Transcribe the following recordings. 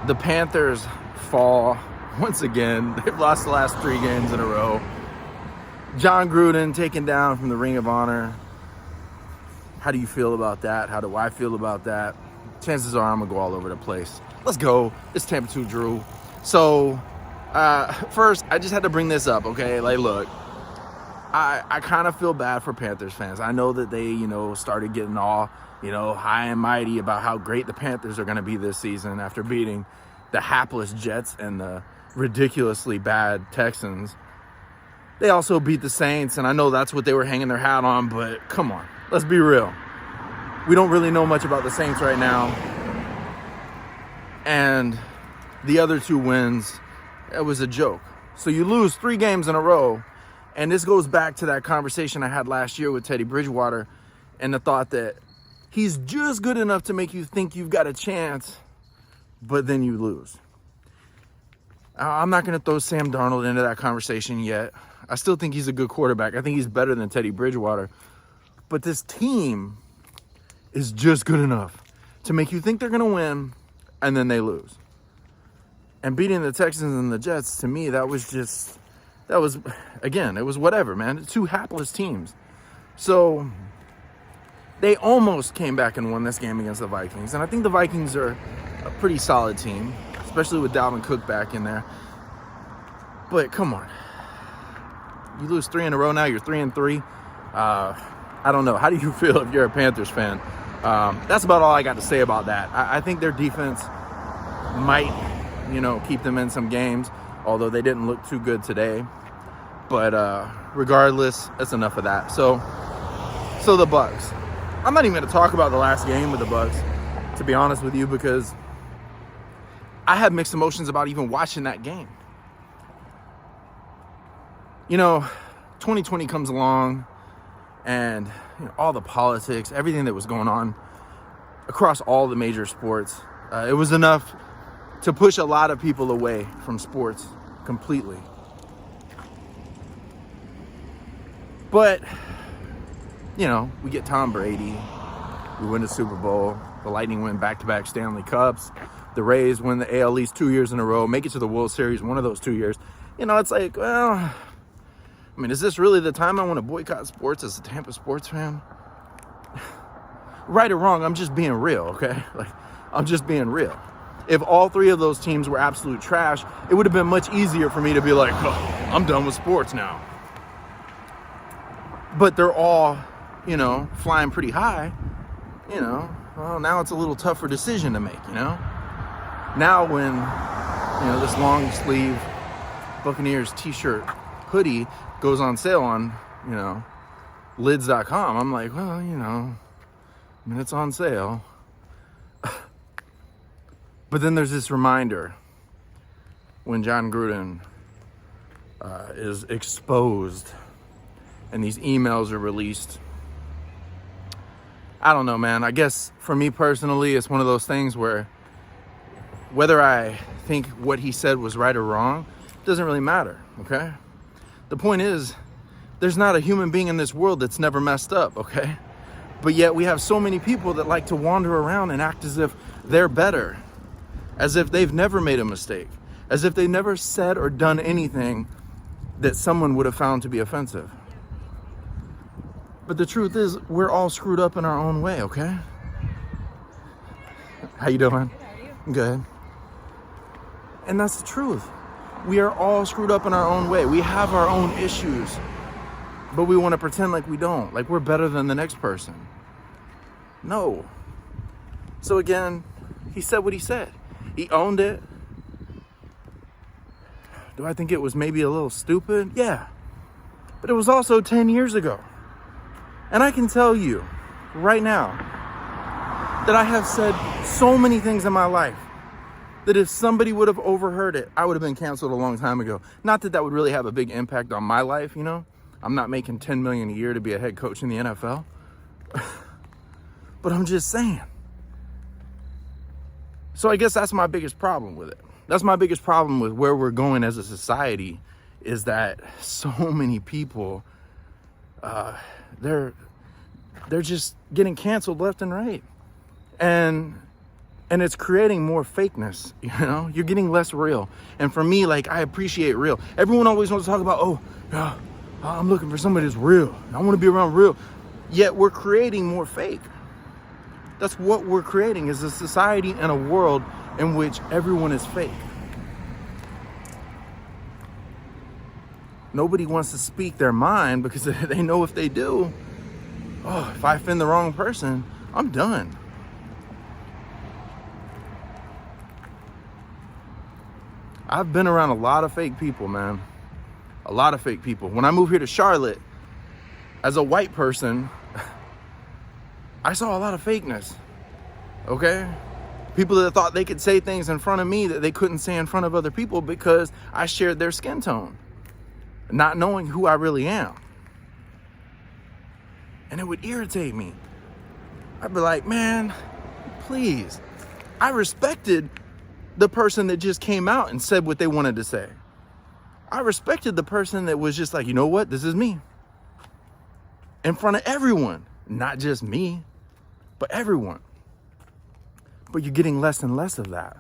The Panthers fall once again. They've lost the last 3 games in a row. John Gruden taken down from the Ring of Honor. How do you feel about that? How do I feel about that? Chances are I'm going to go all over the place. Let's go. It's Tampa 2 Drew. So, first, I just had to bring this up, okay? Like, look, I kind of feel bad for Panthers fans. I know that they, started getting all, high and mighty about how great the Panthers are going to be this season after beating the hapless Jets and the ridiculously bad Texans. They also beat the Saints, and I know that's what they were hanging their hat on, but come on, let's be real. We don't really know much about the Saints right now. And the other 2 wins, it was a joke. So you lose 3 games in a row, and this goes back to that conversation I had last year with Teddy Bridgewater and the thought that he's just good enough to make you think you've got a chance, but then you lose. I'm not going to throw Sam Darnold into that conversation yet. I still think he's a good quarterback. I think he's better than Teddy Bridgewater. But this team is just good enough to make you think they're going to win, and then they lose. And beating the Texans and the Jets, to me, it was whatever, man. 2 hapless teams. So they almost came back and won this game against the Vikings. And I think the Vikings are a pretty solid team, especially with Dalvin Cook back in there. But come on. You lose 3 in a row now. You're 3-3. I don't know. How do you feel if you're a Panthers fan? That's about all I got to say about that. I think their defense might, keep them in some games, although they didn't look too good today. But regardless, that's enough of that. So the Bucs. I'm not even going to talk about the last game with the Bucs, to be honest with you, because I had mixed emotions about even watching that game. 2020 comes along, and all the politics, everything that was going on across all the major sports, it was enough to push a lot of people away from sports completely. But, we get Tom Brady, we win the Super Bowl, the Lightning win back-to-back Stanley Cups, the Rays win the AL East 2 years in a row, make it to the World Series one of those 2 years. It's like, well, is this really the time I want to boycott sports as a Tampa sports fan? Right or wrong, I'm just being real, okay? I'm just being real. If all 3 of those teams were absolute trash, it would have been much easier for me to be like, oh, I'm done with sports now. But they're all, flying pretty high, well, now it's a little tougher decision to make, Now when, this long sleeve Buccaneers t-shirt hoodie goes on sale on, lids.com, I'm like, well, it's on sale. But then there's this reminder when John Gruden is exposed and these emails are released. I don't know, man. I guess for me personally, it's one of those things where whether I think what he said was right or wrong, doesn't really matter, okay? The point is, there's not a human being in this world that's never messed up, okay? But yet we have so many people that like to wander around and act as if they're better, as if they've never made a mistake, as if they never said or done anything that someone would have found to be offensive. But the truth is, we're all screwed up in our own way, okay? How you doing? Good, how are you? Good. And that's the truth. We are all screwed up in our own way. We have our own issues, but we want to pretend like we don't, like we're better than the next person. No. So again, he said what he said. He owned it. Do I think it was maybe a little stupid? Yeah. But it was also 10 years ago. And I can tell you right now that I have said so many things in my life that if somebody would have overheard it, I would have been canceled a long time ago. Not that that would really have a big impact on my life, I'm not making $10 million a year to be a head coach in the NFL. But I'm just saying. So I guess that's my biggest problem with it. That's my biggest problem with where we're going as a society, is that so many people, they're just getting canceled left and right. And And it's creating more fakeness, you know? You're getting less real. And for me, like, I appreciate real. Everyone always wants to talk about, oh, yeah, I'm looking for somebody that's real. I want to be around real. Yet we're creating more fake. That's what we're creating, is a society and a world in which everyone is fake. Nobody wants to speak their mind because they know if they do, oh, if I offend the wrong person, I'm done. I've been around a lot of fake people, man. A lot of fake people. When I moved here to Charlotte, as a white person, I saw a lot of fakeness, okay? People that thought they could say things in front of me that they couldn't say in front of other people because I shared their skin tone, not knowing who I really am. And it would irritate me. I'd be like, man, please. I respected the person that just came out and said what they wanted to say. I respected the person that was just like, you know what, this is me. In front of everyone, not just me, but everyone. But you're getting less and less of that.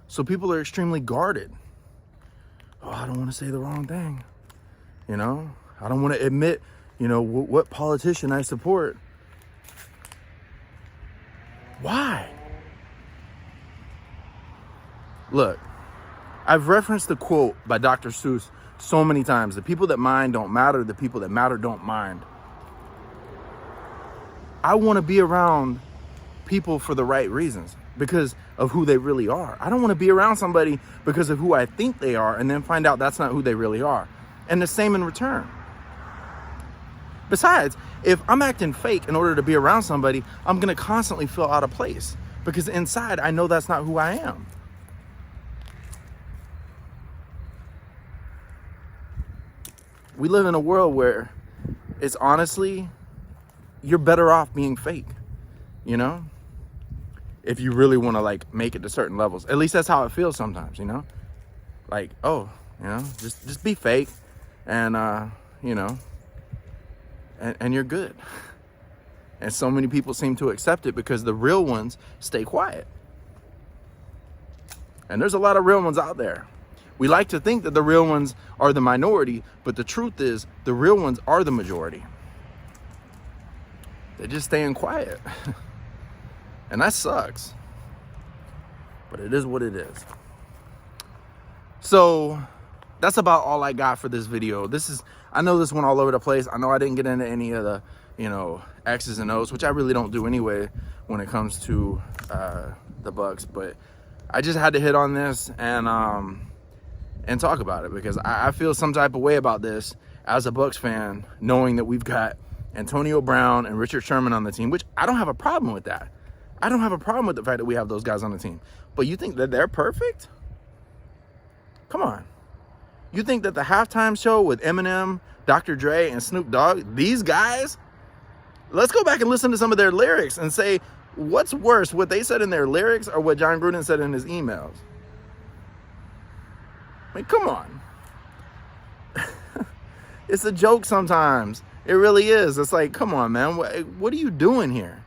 So people are extremely guarded. Oh, I don't want to say the wrong thing. You know, I don't want to admit, you know, what politician I support. Why? Look, I've referenced the quote by Dr. Seuss so many times. The people that mind don't matter. The people that matter don't mind. I want to be around people for the right reasons because of who they really are. I don't want to be around somebody because of who I think they are and then find out that's not who they really are. And the same in return. Besides, if I'm acting fake in order to be around somebody, I'm going to constantly feel out of place because inside I know that's not who I am. We live in a world where it's honestly, you're better off being fake, you know? If you really want to like make it to certain levels. At least that's how it feels sometimes, you know? Like, oh, you know, just be fake and, you know, and you're good. And so many people seem to accept it because the real ones stay quiet. And there's a lot of real ones out there. We like to think that the real ones are the minority, but the truth is the real ones are the majority. They're just staying quiet. And that sucks. But it is what it is. So that's about all I got for this video. I know this went all over the place. I know I didn't get into any of the, you know, X's and O's, which I really don't do anyway when it comes to the Bucks. But I just had to hit on this and talk about it because I feel some type of way about this as a Bucks fan, knowing that we've got Antonio Brown and Richard Sherman on the team, which I don't have a problem with that. I don't have a problem with the fact that we have those guys on the team. But you think that they're perfect? Come on. You think that the halftime show with Eminem, Dr. Dre, and Snoop Dogg, these guys, let's go back and listen to some of their lyrics and say, what's worse, what they said in their lyrics or what John Gruden said in his emails? I mean, come on. It's a joke sometimes. It really is. It's like, come on, man. What are you doing here?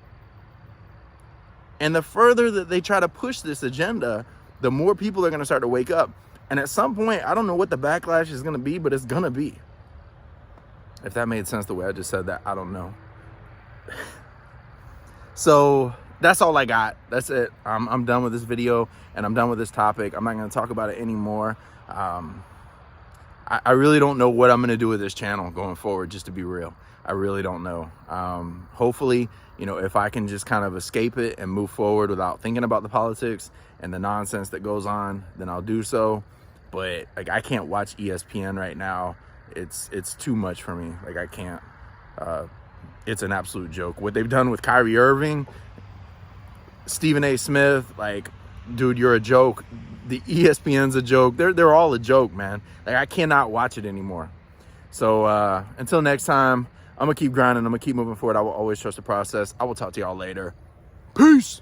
And the further that they try to push this agenda, the more people are going to start to wake up. And at some point, I don't know what the backlash is going to be, but it's going to be. If that made sense the way I just said that, I don't know. So that's all I got. That's it. I'm done with this video and I'm done with this topic. I'm not going to talk about it anymore. I really don't know what I'm going to do with this channel going forward, just to be real. I really don't know. Hopefully, you know, if I can just kind of escape it and move forward without thinking about the politics and the nonsense that goes on, then I'll do so. But like, I can't watch ESPN right now. It's too much for me. Like, I can't. It's an absolute joke. What they've done with Kyrie Irving, Stephen A. Smith, like, dude, you're a joke. The ESPN's a joke. They're all a joke, man. Like, I cannot watch it anymore. So until next time, I'm going to keep grinding. I'm going to keep moving forward. I will always trust the process. I will talk to y'all later. Peace.